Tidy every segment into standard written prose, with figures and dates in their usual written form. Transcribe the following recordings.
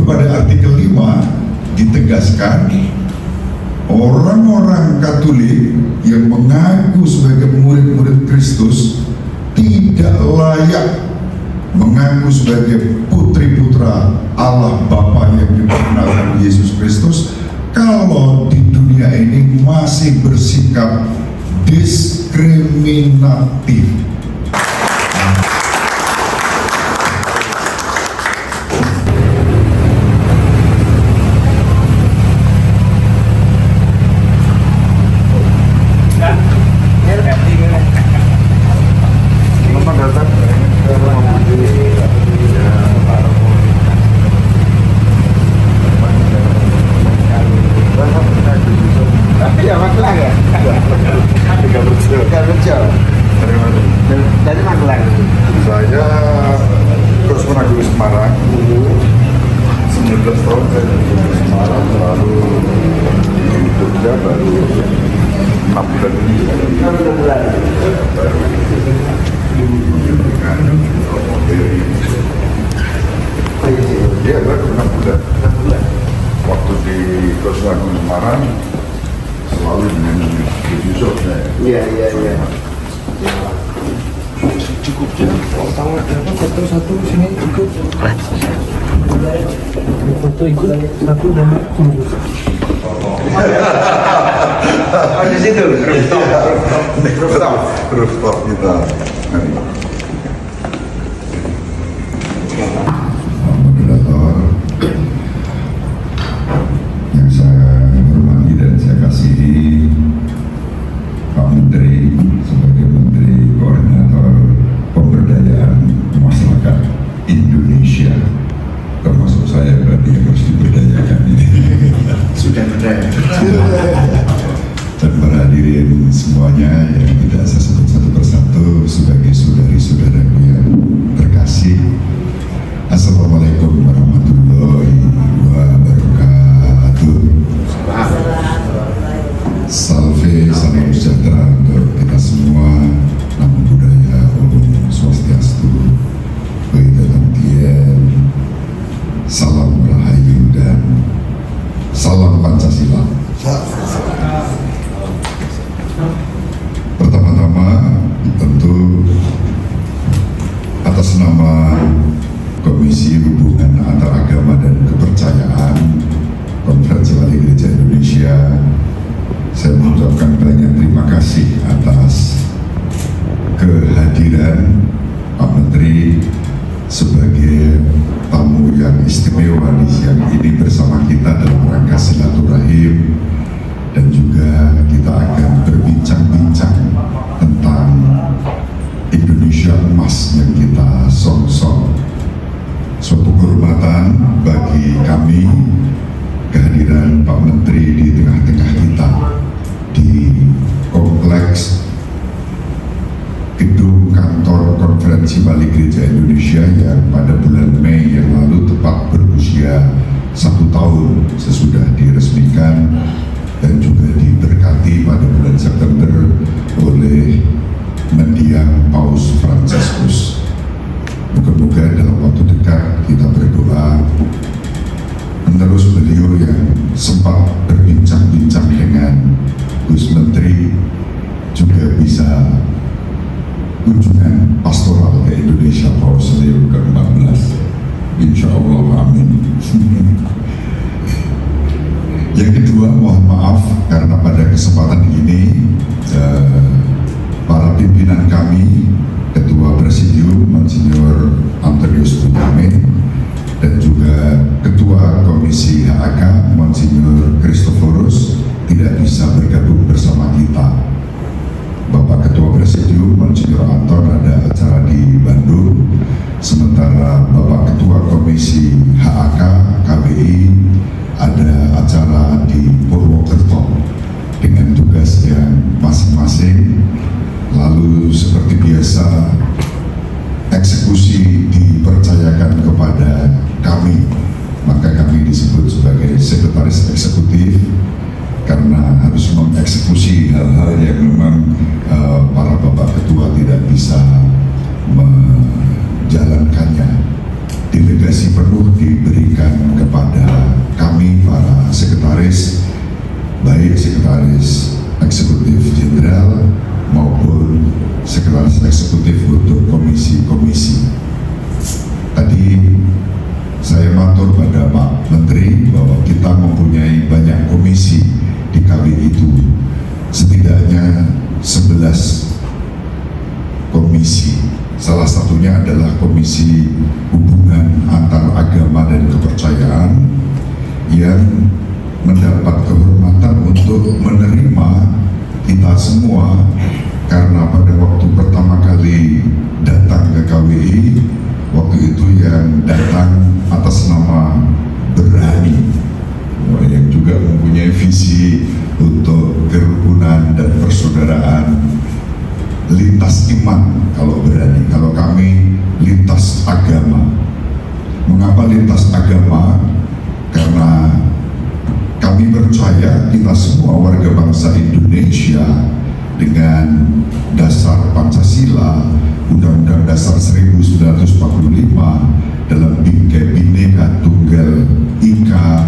pada artikel 5 ditegaskan orang-orang Katolik yang mengaku sebagai murid-murid Kristus tidak layak mengaku sebagai putri-putra Allah Bapa yang diperkenalkan Yesus Kristus kalau di dunia ini masih bersikap diskriminatif. Dari Magelang. Saya terus pernah di Semarang 19 tahun saya di Semarang, lalu di Jogja baru 6 bulan ini. Iya, baru 6 bulan. Waktu di Kosragung Semarang selalu dengan Yusuf saya. Iya. Cukup ya, tahu apa foto satu sini ikut foto ikut satu dan di situ rooftop kita moderator yang saya hormati dan saya kasihi, Pak Menteri sebagai Menteri Koordinator Pemberdayaan Masyarakat Indonesia, termasuk saya berarti yang harus diberdayakan ini. sudah berdaya. Dan para hadirin semuanya yang tidak saya sebut satu persatu sebagai saudari-saudaraku yang terkasih, Assalamualaikum warahmatullahi wabarakatuh. Salve, salam sejahtera untuk kita semua. Namo Buddhaya, Om Swastiastu, Buddha Tien, salam Rahayu dan salam Pancasila. Pertama-tama tentu atas nama Komisi Hubungan Antaragama dan Kepercayaan Konferensi Wali Gereja Indonesia, saya mengucapkan banyak terima kasih atas kehadiran Pak Menteri sebagai tamu yang istimewa di siang ini bersama kita dalam rangka silaturahim, dan juga kita akan berbincang-bincang tentang Indonesia emas yang kita song-song. Suatu kehormatan bagi kami kehadiran Pak Menteri di tengah-tengah kita di kompleks gedung kantor Konferensi Wali Gereja Indonesia yang pada bulan Mei yang lalu tepat berusia 1 tahun sesudah diresmikan dan juga diberkati pada bulan September oleh mendiang Paus Fransiskus. Moga-moga dalam waktu dekat kita berdoa menerus beliau yang sempat berbincang-bincang dengan Gus Menteri juga bisa kunjungan pastoral ke Indonesia Paus Leo ke-14. Insya Allah, amin. Yang kedua, mohon maaf karena pada kesempatan ini para pimpinan kami, Ketua Presidium Monsinyur Antonius Bunyamin dan juga Ketua Komisi HAK Monsinyur Christophorus tidak bisa bergabung bersama kita. Bapak Ketua Presidium Monsinyur Anton ada acara di Bandung, sementara Bapak Ketua Komisi HAK KBI ada acara di Purwokerto dengan tugas yang masing-masing. Lalu seperti biasa eksekusi dipercayakan kepada kami, maka kami disebut sebagai sekretaris eksekutif karena harus mengeksekusi hal-hal yang memang para bapak ketua tidak bisa menjalankannya. Delegasi penuh diberikan kepada sekretaris, baik sekretaris eksekutif jenderal maupun sekretaris eksekutif untuk komisi-komisi. Tadi saya matur pada Pak Menteri bahwa kita mempunyai banyak komisi di KWI itu, setidaknya 11 komisi. Salah satunya adalah Komisi Hubungan Antar Agama dan Kepercayaan yang mendapat kehormatan untuk menerima kita semua, karena pada waktu pertama kali datang ke KWI, waktu itu yang datang atas nama Berani, yang juga mempunyai visi untuk kerukunan dan persaudaraan lintas iman. Kalau Berani, kalau kami lintas agama. Mengapa lintas agama? Karena kami percaya kita semua warga bangsa Indonesia dengan dasar Pancasila, Undang-Undang Dasar 1945, dalam bingkai Bhinneka Tunggal Ika,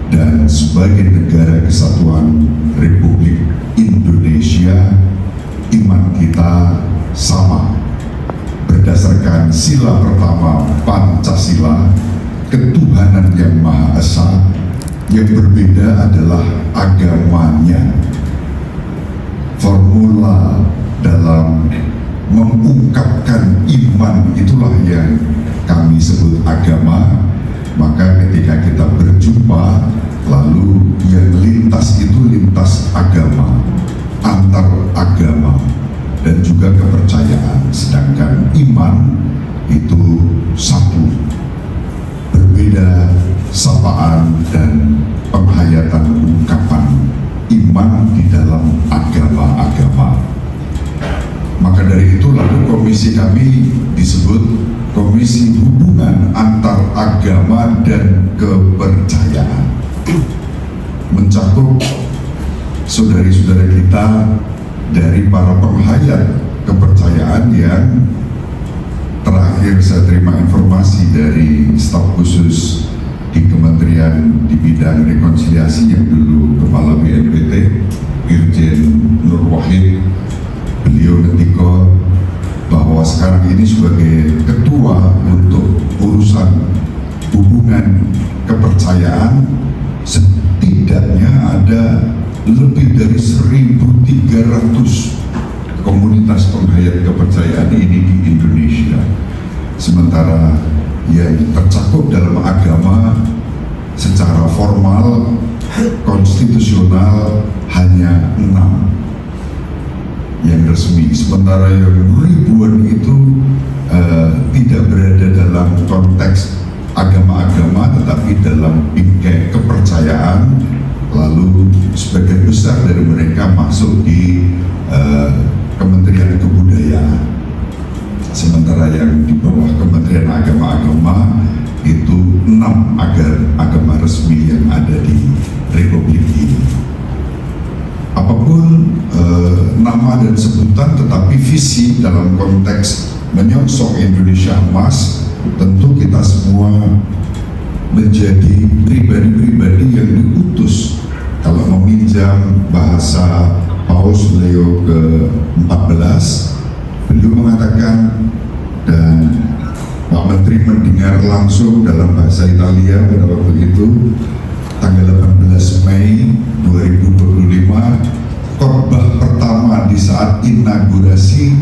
dan sebagai negara kesatuan Republik Indonesia, iman kita sama berdasarkan sila pertama Pancasila, ketuhanan yang Maha Esa. Yang berbeda adalah agamanya. Formula dalam mengungkapkan iman itulah yang kami sebut agama. Maka ketika kita berjumpa, lalu yang lintas itu lintas agama, antar agama, dan juga kepercayaan. Sedangkan iman itu satu, berbeda sapaan dan penghayatan ungkapan iman di dalam agama-agama. Maka dari itu lalu komisi kami disebut Komisi Hubungan Antar Agama dan Kepercayaan, mencakup saudari-saudara kita dari para penghayat kepercayaan yang terakhir saya terima informasi dari staf khusus di Kementerian di bidang rekonsiliasi yang dulu Kepala BNPT, Irjen Nur Wahid. Beliau ketika bahwa sekarang ini sebagai ketua untuk urusan hubungan kepercayaan, setidaknya ada lebih dari 1.300 komunitas penghayat kepercayaan ini di Indonesia. Sementara yang tercakup dalam agama secara formal konstitusional hanya 6 yang resmi, sementara yang ribuan itu tidak berada dalam konteks agama-agama tetapi dalam bingkai kepercayaan. Lalu sebagian besar dari mereka masuk di Kementerian Kebudayaan, sementara yang di bawah Kementerian Agama itu 6 agama resmi yang ada di Republik ini. Apapun nama dan sebutan, tetapi visi dalam konteks menyongsong Indonesia emas, tentu kita semua menjadi pribadi-pribadi yang diutus. Kalau meminjam bahasa Paus Leo ke-14, beliau mengatakan, dan Pak Menteri mendengar langsung dalam bahasa Italia pada waktu itu, tanggal 18 Mei 2025, khotbah pertama di saat inaugurasi,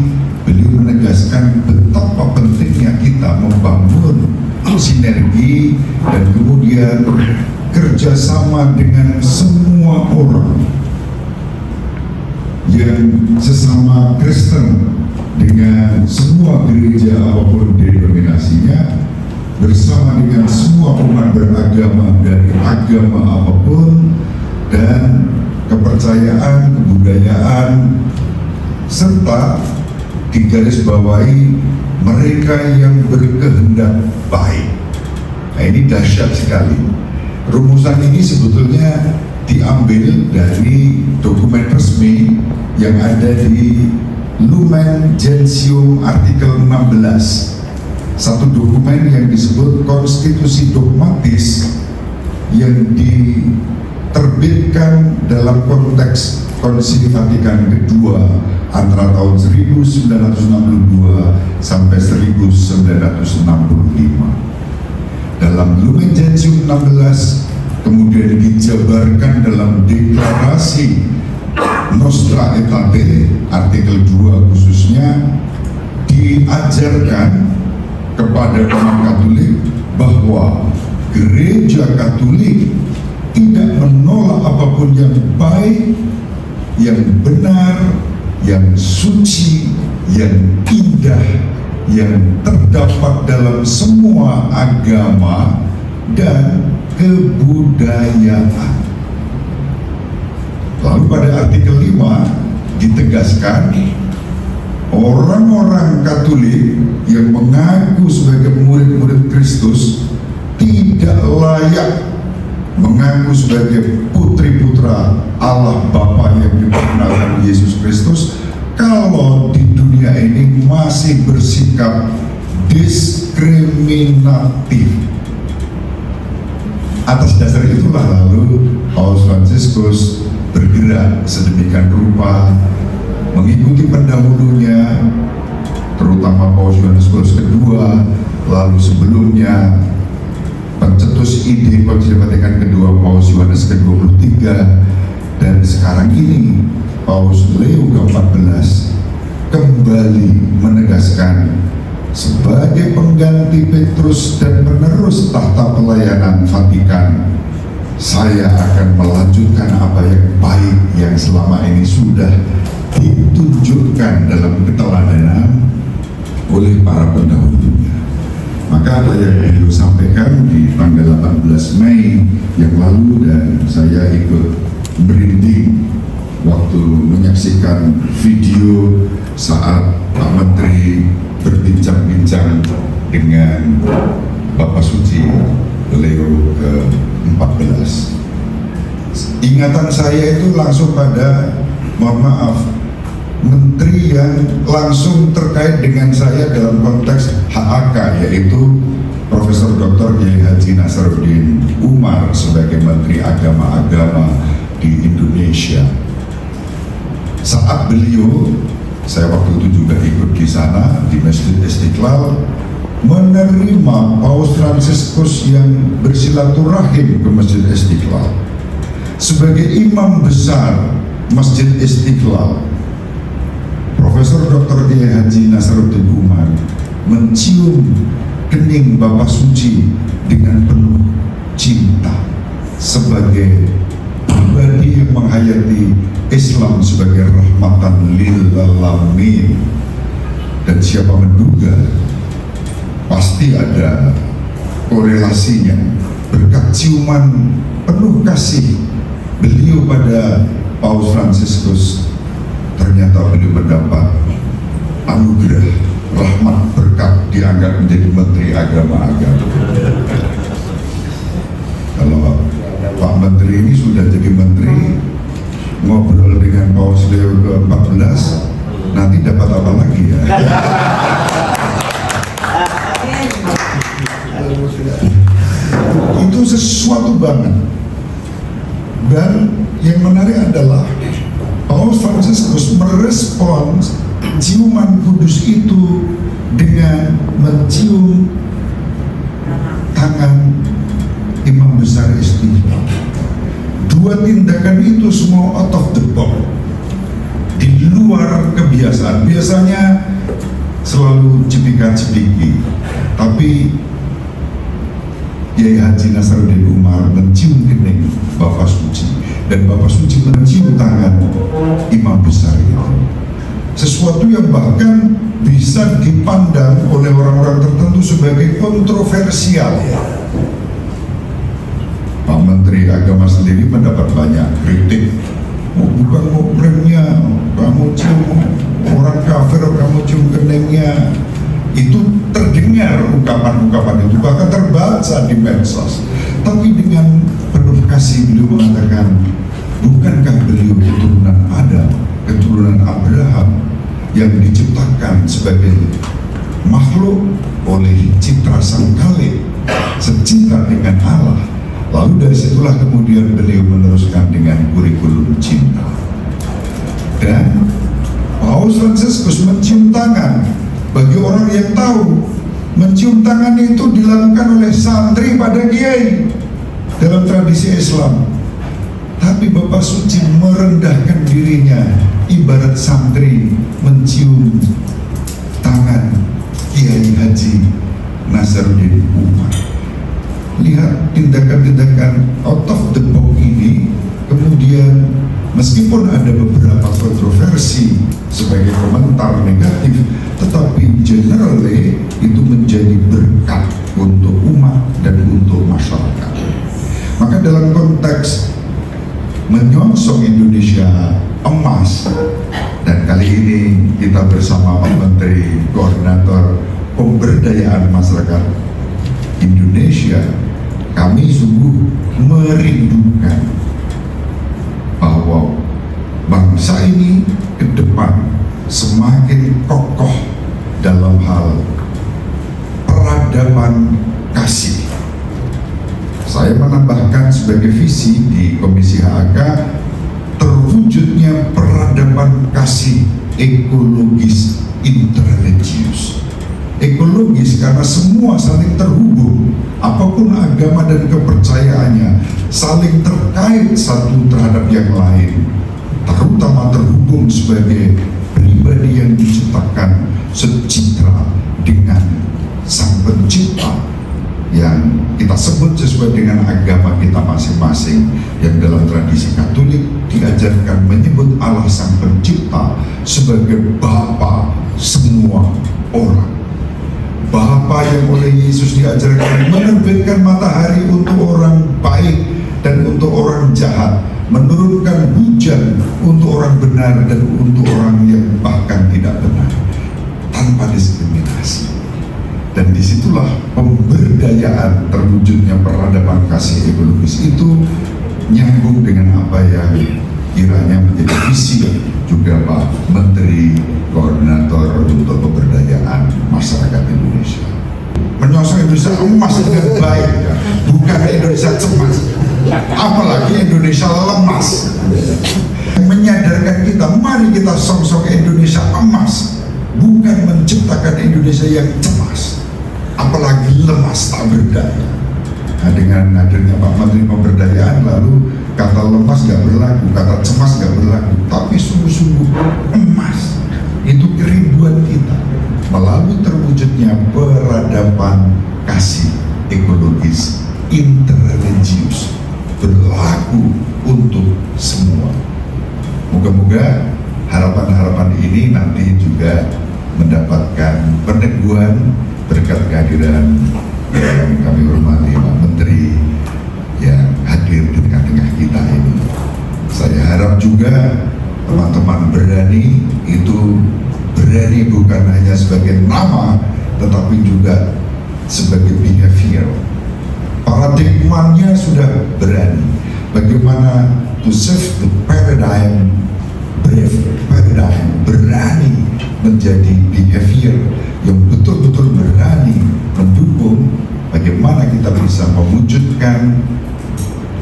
beliau menegaskan betapa pentingnya kita membangun sinergi dan kemudian kerjasama dengan semua orang yang sesama Kristen, dengan semua gereja apapun denominasinya, bersama dengan semua umat beragama dari agama apapun, dan kepercayaan, kebudayaan, serta digarisbawahi mereka yang berkehendak baik. Nah, ini dahsyat sekali. Rumusan ini sebetulnya diambil dari dokumen resmi yang ada di Lumen Gentium artikel 16, satu dokumen yang disebut konstitusi dogmatis yang terbitkan dalam konteks Konsili Vatikan kedua antara tahun 1962 sampai 1965. Dalam Lumen Gentium 16 kemudian dijabarkan dalam deklarasi Nostra Aetate artikel 2 khususnya, diajarkan kepada umat Katolik bahwa Gereja Katolik tidak menolak apapun yang baik, yang benar, yang suci, yang indah, yang terdapat dalam semua agama dan kebudayaan. Lalu pada artikel 5 ditegaskan orang-orang Katolik yang mengaku sebagai murid-murid Kristus tidak layak mengaku sebagai putri-putra Allah Bapa yang diperkenalkan Yesus Kristus kalau di dunia ini masih bersikap diskriminatif. Atas dasar itulah lalu Paus Fransiskus bergerak sedemikian rupa mengikuti pendahulunya, terutama Paus Yohanes Paulus II, lalu sebelumnya pencetus ide Konsili Vatikan kedua Paus Yohanes ke-23, dan sekarang ini Paus Leo ke-14 kembali menegaskan sebagai pengganti Petrus dan penerus tahta pelayanan Vatikan, saya akan melanjutkan apa yang baik yang selama ini sudah ditunjukkan dalam keteladanan oleh para pendahulunya. Maka apa yang beliau sampaikan di tanggal 18 Mei yang lalu, dan saya ikut merinding waktu menyaksikan video saat Pak Menteri berbincang-bincang dengan Bapak Suci Leo ke-14. Ingatan saya itu langsung pada, mohon maaf, menteri yang langsung terkait dengan saya dalam konteks HAK, yaitu Profesor Dr. Kiai Haji Nasaruddin Umar sebagai Menteri Agama-Agama di Indonesia. Saat beliau, saya waktu itu juga ikut di sana di Masjid Istiqlal, menerima Paus Fransiskus yang bersilaturahim ke Masjid Istiqlal sebagai imam besar Masjid Istiqlal. Profesor Dr. Kiai Haji Nasaruddin Umar mencium kening Bapak Suci dengan penuh cinta sebagai pribadi yang menghayati Islam sebagai rahmatan lil alamin. Dan siapa menduga pasti ada korelasinya, berkat ciuman penuh kasih beliau pada Paus Fransiskus, ternyata beliau mendapat anugerah rahmat berkat, dianggap menjadi Menteri Agama-Agama. Kalau Pak Menteri ini sudah jadi Menteri, ngobrol dengan Paus Leo ke-14, nanti dapat apa lagi ya? Itu sesuatu banget. Dan yang menarik adalah Paus Fransiskus merespons ciuman kudus itu dengan mencium tangan Imam Besar Istiqlal. Dua tindakan itu semua out of the box, di luar kebiasaan. Biasanya selalu cipika-cipiki, tapi Kiai Haji Nasaruddin Umar mencium kening Bapak Suci, dan Bapak Suci mencium tangan Imam Besar itu. Sesuatu yang bahkan bisa dipandang oleh orang-orang tertentu sebagai kontroversial. Pak Menteri Agama sendiri mendapat banyak kritik. Bukan mukremnya, kamu cium orang kafir, kamu cium keningnya. Itu terdengar ungkapan-ungkapan itu, bahkan terbaca di medsos. Tapi dengan penuh kasih beliau mengatakan, bukankah beliau keturunan Adam, keturunan Abraham, yang diciptakan sebagai makhluk oleh citra sang Khalik, secinta dengan Allah. Lalu dari situlah kemudian beliau meneruskan dengan kurikulum cinta. Dan Paus Fransiskus mencium tangan. Bagi orang yang tahu, mencium tangan itu dilakukan oleh santri pada kiai dalam tradisi Islam. Tapi Bapak Suci merendahkan dirinya, ibarat santri mencium tangan Kiai Haji Nasaruddin Umar. Lihat tindakan-tindakan out of the box ini. Kemudian meskipun ada beberapa kontroversi sebagai komentar negatif, tetapi generally itu menjadi berkat untuk umat dan untuk masyarakat. Maka dalam konteks menyongsong Indonesia emas, dan kali ini kita bersama Pak Menteri Koordinator Pemberdayaan Masyarakat Indonesia, kami sungguh merindukan bahwa bangsa ini ke depan semakin kokoh dalam hal peradaban kasih. Saya menambahkan sebagai visi di Komisi HAK, terwujudnya peradaban kasih ekologis interreligius. Ekologis karena semua saling terhubung, apapun agama dan kepercayaannya, saling terkait satu terhadap yang lain, terutama terhubung sebagai pribadi yang diciptakan secitra dengan Sang Pencipta, yang kita sebut sesuai dengan agama kita masing-masing, yang dalam tradisi Katolik diajarkan menyebut Allah Sang Pencipta sebagai Bapa semua orang. Bapa yang oleh Yesus diajarkan menerbitkan matahari untuk orang baik dan untuk orang jahat, menurunkan hujan untuk orang benar dan untuk orang yang bahkan tidak benar, tanpa diskriminasi. Dan disitulah pemberdayaan, terwujudnya peradaban kasih ekologis itu nyambung dengan apa yang kiranya menjadi visi juga Pak Menteri Koordinator untuk Pemberdayaan Masyarakat Indonesia. Menyongsong Indonesia emas dengan baik, ya. Bukan Indonesia cemas, apalagi Indonesia lemas. Menyadarkan kita, mari kita songsong Indonesia emas, bukan menciptakan Indonesia yang cemas, apalagi lemas tak berdaya. Nah, dengan hadirnya Pak Menteri Pemberdayaan, lalu kata lemas gak berlaku, kata cemas gak berlaku, tapi sungguh-sungguh emas. Itu kerinduan kita melalui terwujudnya peradaban kasih ekologis interreligius, berlaku untuk semua. Moga-moga harapan-harapan ini nanti juga mendapatkan peneguhan berkat kehadiran yang kami hormati Pak Menteri yang hadir di tengah-tengah kita ini. Saya harap juga teman-teman berani, itu berani bukan hanya sebagai nama, tetapi juga sebagai behavior. Paradigmanya sudah berani. Bagaimana to shift the paradigm, brave paradigm, berani menjadi behavior yang betul-betul berani mendukung bagaimana kita bisa mewujudkan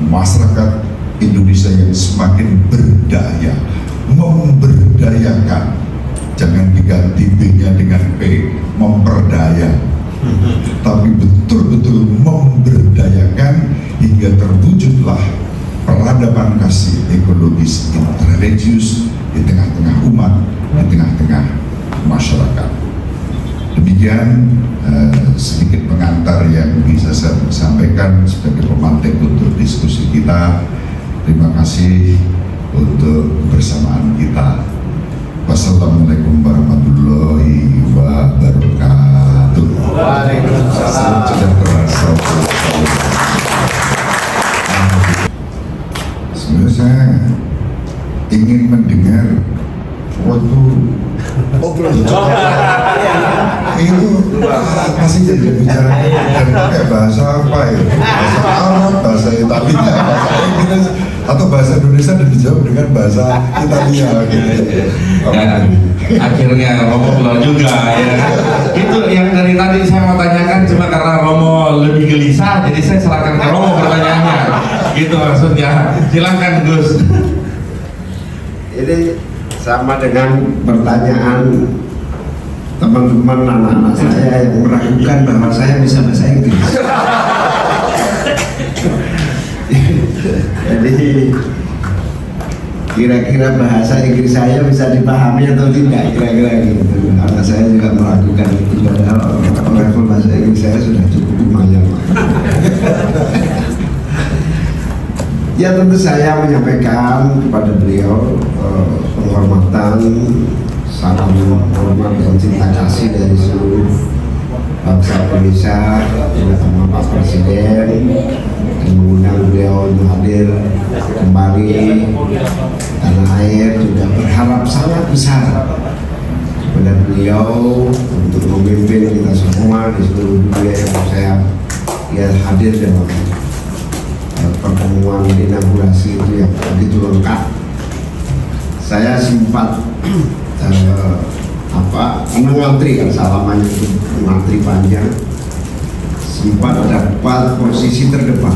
masyarakat Indonesia yang semakin berdaya, memberdayakan. Jangan diganti B-nya dengan P, memperdaya, tapi betul-betul memberdayakan hingga terwujudlah peradaban kasih ekologis interreligius di tengah-tengah umat, di tengah-tengah masyarakat. Demikian sedikit pengantar yang bisa saya sampaikan sebagai pemantik untuk diskusi kita. Terima kasih untuk kebersamaan kita. Wassalamualaikum warahmatullahi wabarakatuh. Waalaikumsalam. Sebenarnya saya ingin mendengar waktu itu pasti jadi bicara dan pakai bahasa apa ya, bahasa Arab, bahasa Italia, bahasa Inggris, atau bahasa Indonesia dan dijawab dengan bahasa Italia gitu. Ya, akhirnya Romo keluar juga ya kan. Itu yang dari tadi saya mau tanyakan, cuma karena Romo lebih gelisah jadi saya serahkan ke Romo pertanyaannya. gitu maksudnya. Silakan Gus. Ini sama dengan pertanyaan teman-teman anak-anak saya yang meragukan bahwa saya bisa bahasa Inggris. Jadi kira-kira bahasa Inggris saya bisa dipahami atau tidak, kira-kira gitu. Karena saya juga meragukan itu, padahal level bahasa Inggris saya sudah cukup lumayan. Ya tentu saya menyampaikan kepada beliau penghormatan, salam hormat dan cinta kasih dari seluruh bangsa Indonesia, terutama Pak Presiden, dan mengundang beliau untuk hadir kembali tanah air. Juga berharap sangat besar kepada beliau untuk memimpin kita semua di seluruh dunia yang saya hadir dalam pertemuan inaugurasi itu yang begitu lengkap. Saya sempat mengantri, kan salamannya itu mengantri panjang, sempat dapat posisi terdepan.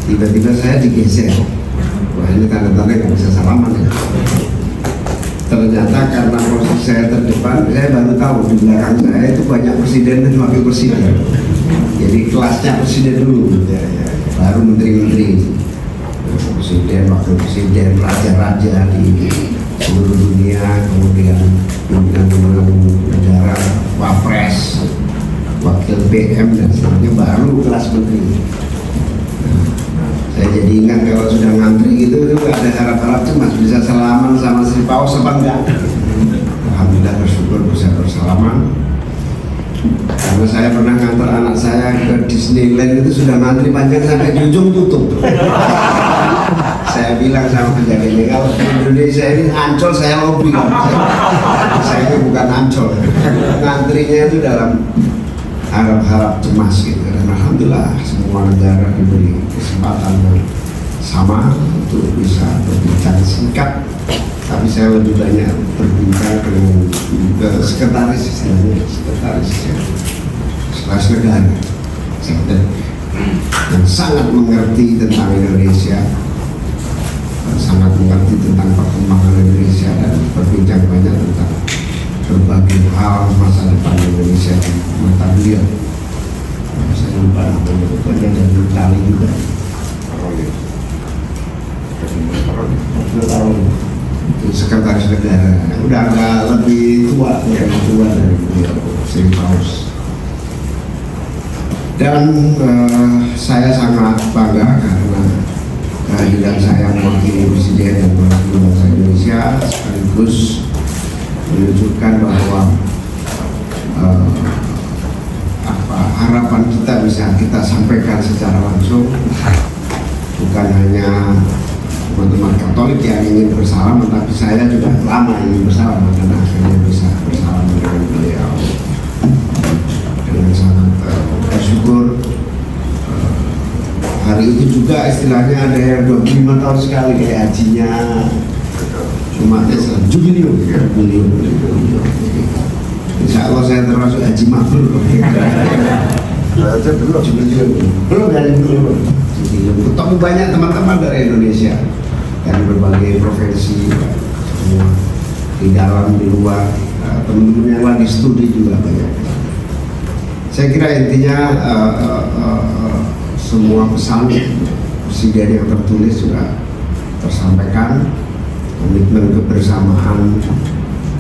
Tiba-tiba saya digeser. Wah, ini tanda-tanda nggak bisa salaman ya. Ternyata karena posisi saya terdepan, saya baru tahu di belakang saya itu banyak presiden dan wakil presiden. Jadi kelasnya presiden dulu, baru menteri-menteri, presiden, wakil presiden, raja-raja di seluruh dunia, kemudian pimpinan negara, wapres, wakil PM dan sebagainya, baru kelas menteri. Saya jadi ingat kalau sudah ngantri gitu, itu ada harap-harap cemas bisa salaman sama Sri Paus apa enggak. Alhamdulillah bersyukur bisa bersalaman. Karena saya pernah ngantar anak saya ke Disneyland itu sudah ngantri panjang sampai di ujung tutup. Saya bilang sama penjaganya, kalau di Indonesia ini Ancol saya lobby, saya ini bukan Ancol. Ngantrinya itu dalam harap-harap cemas gitu. Dan alhamdulillah semua negara diberi kesempatan yang sama untuk bisa berbincang singkat. Tapi saya lebih banyak berbincang dengan sekretaris, istilahnya sekretaris negara yang sangat mengerti tentang Indonesia, sangat mengerti tentang perkembangan Indonesia, dan berbincang banyak tentang berbagai hal masa depan Indonesia di mata beliau. Saya lupa namanya, pokoknya dari Itali juga. Sekretaris negara, udah agak lebih tua dari beliau, Sri Paus. Dan saya sangat bangga karena kehadiran saya mewakili presiden dan mewakili bangsa Indonesia, sekaligus menunjukkan bahwa harapan kita bisa kita sampaikan secara langsung, bukan hanya teman-teman Katolik yang ingin bersalaman, tapi saya juga lama ingin bersalaman dan akhirnya bisa bersalaman dengan beliau dengan sangat bersyukur. Hari itu juga istilahnya ada yang 25 tahun sekali kayak hajinya umat Islam, jubilium. Insya Allah saya termasuk haji mabrur. Belum dari dulu. Ketemu banyak teman-teman dari Indonesia, dari berbagai provinsi, semua di dalam, di luar, teman-teman yang lagi studi juga banyak. Saya kira intinya semua pesan presiden yang tertulis sudah tersampaikan. Komitmen kebersamaan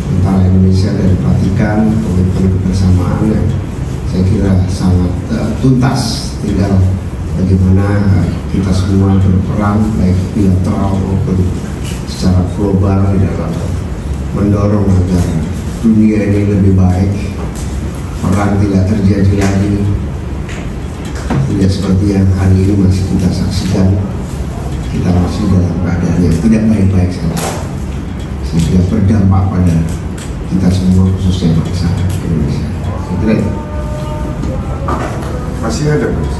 antara Indonesia dan Vatikan, komitmen kebersamaan yang saya kira sangat tuntas. Tinggal bagaimana kita semua berperan baik bilateral maupun secara global di dalam mendorong agar dunia ini lebih baik, perang tidak terjadi lagi, tidak seperti yang hari ini masih kita saksikan. Kita masih dalam keadaan yang tidak baik-baik saja, sehingga berdampak pada kita semua, khususnya bangsa Indonesia. Saya kira Masih ada, Mas?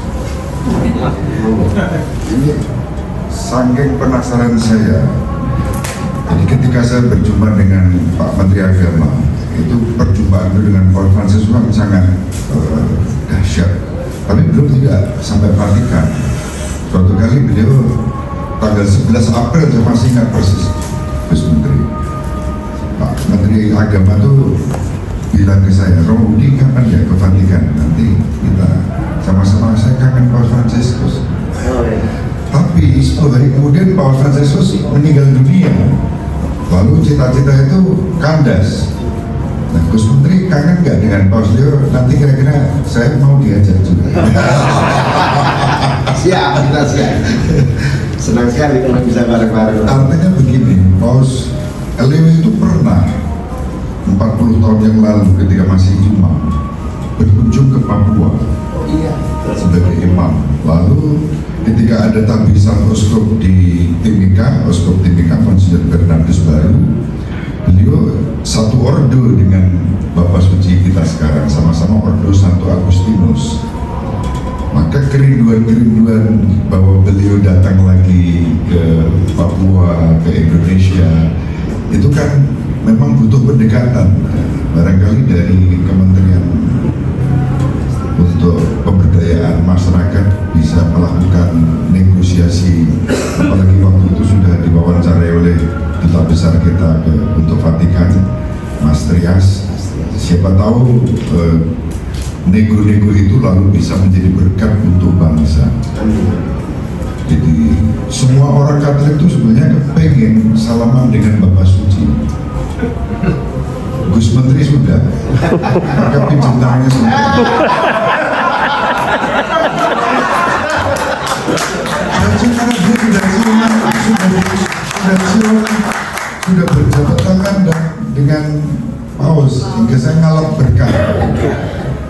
Ini saking penasaran saya. Jadi ketika saya berjumpa dengan Pak Menteri Agama, itu perjumpaan itu dengan Paul Francis sangat dahsyat. Tapi belum tidak sampai Vatikan. Suatu kali beliau tanggal 11 April, saya masih ingat persis, Gus Menteri, Pak Menteri Agama tuh bilang ke saya, Romo Budi kapan ya ke Vatikan, nanti kita sama-sama, saya kangen Paus Fransiskus. Tapi 10 hari kemudian Paus Fransiskus meninggal dunia, lalu cita-cita itu kandas. Nah, Gus Menteri kangen nggak dengan Paus Leo? Nanti kira-kira saya mau diajak juga. Siap, kita siap. Senang sekali kalau bisa bareng-bareng. Artinya begini, Paus Leo itu pernah 40 tahun yang lalu ketika masih imam berkunjung ke Papua sebagai imam. Lalu ketika ada tahbisan Uskup di Timika, Uskup Timika Monsignor Bernardus Baru, beliau satu ordo dengan Bapak Suci kita sekarang, sama-sama ordo Santo Agustinus. Maka kerinduan-kerinduan bahwa beliau datang lagi ke Papua, ke Indonesia, itu kan memang butuh pendekatan. Barangkali dari Kementerian untuk Pemberdayaan Masyarakat bisa melakukan negosiasi, apalagi waktu itu sudah diwawancarai oleh Duta Besar kita untuk Vatikan, Mas Trias. Siapa tahu nego-nego itu lalu bisa menjadi berkat untuk bangsa. Jadi semua orang Katolik itu sebenarnya pengen salaman dengan Bapak Suci. Gus Menteri sudah, maka pinjam tangannya sudah. Dan sekarang dia sudah berjabat tangan dengan Paus, hingga saya ngalap berkah.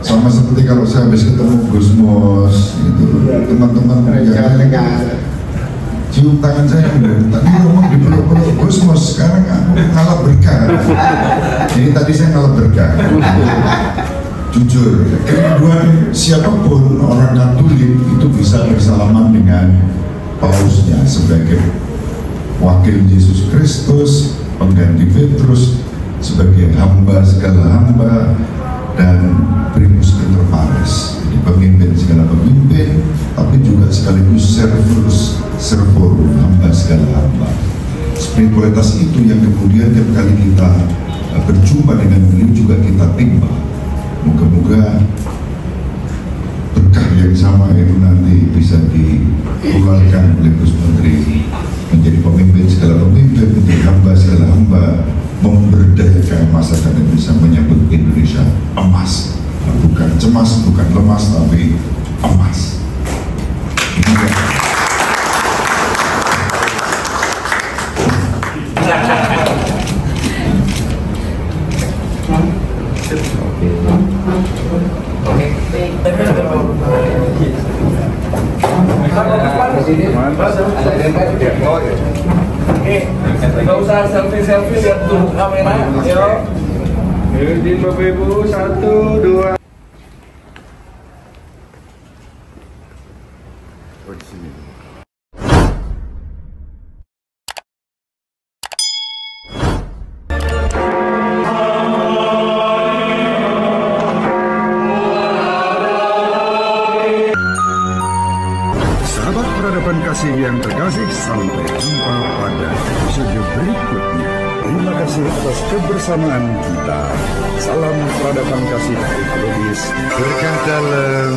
Sama seperti kalau saya habis ketemu Gus Mos, itu teman-teman cium tangan saya dulu. Tadi ngomong di peluk-peluk Gus Mos, sekarang aku ngalap berkah. Jadi tadi saya ngalap berkah. Jujur, kerinduan siapapun orang Katolik itu bisa bersalaman dengan Pausnya sebagai wakil Yesus Kristus, pengganti Petrus, sebagai hamba segala hamba, dan primus inter pares, pemimpin segala pemimpin, tapi juga sekaligus servorum, hamba segala hamba. Spiritualitas itu yang kemudian tiap kali kita berjumpa dengan beliau juga kita timba. Moga-moga berkah yang sama itu nanti bisa ditularkan oleh Gus Menteri menjadi pemimpin segala pemimpin, menjadi hamba segala hamba, memberdayakan masyarakat Indonesia, menyambut Indonesia emas, bukan cemas, bukan lemas, tapi emas. Nggak usah selfie-selfie, lihat tuh kamera. Yuk. Izin Bapak Ibu, 1, 2. Sahabat peradaban kasih yang terkasih, sampai jumpa pada episode berikutnya. Terima kasih atas kebersamaan kita. Salam peradaban kasih ekologis. Berkah dalam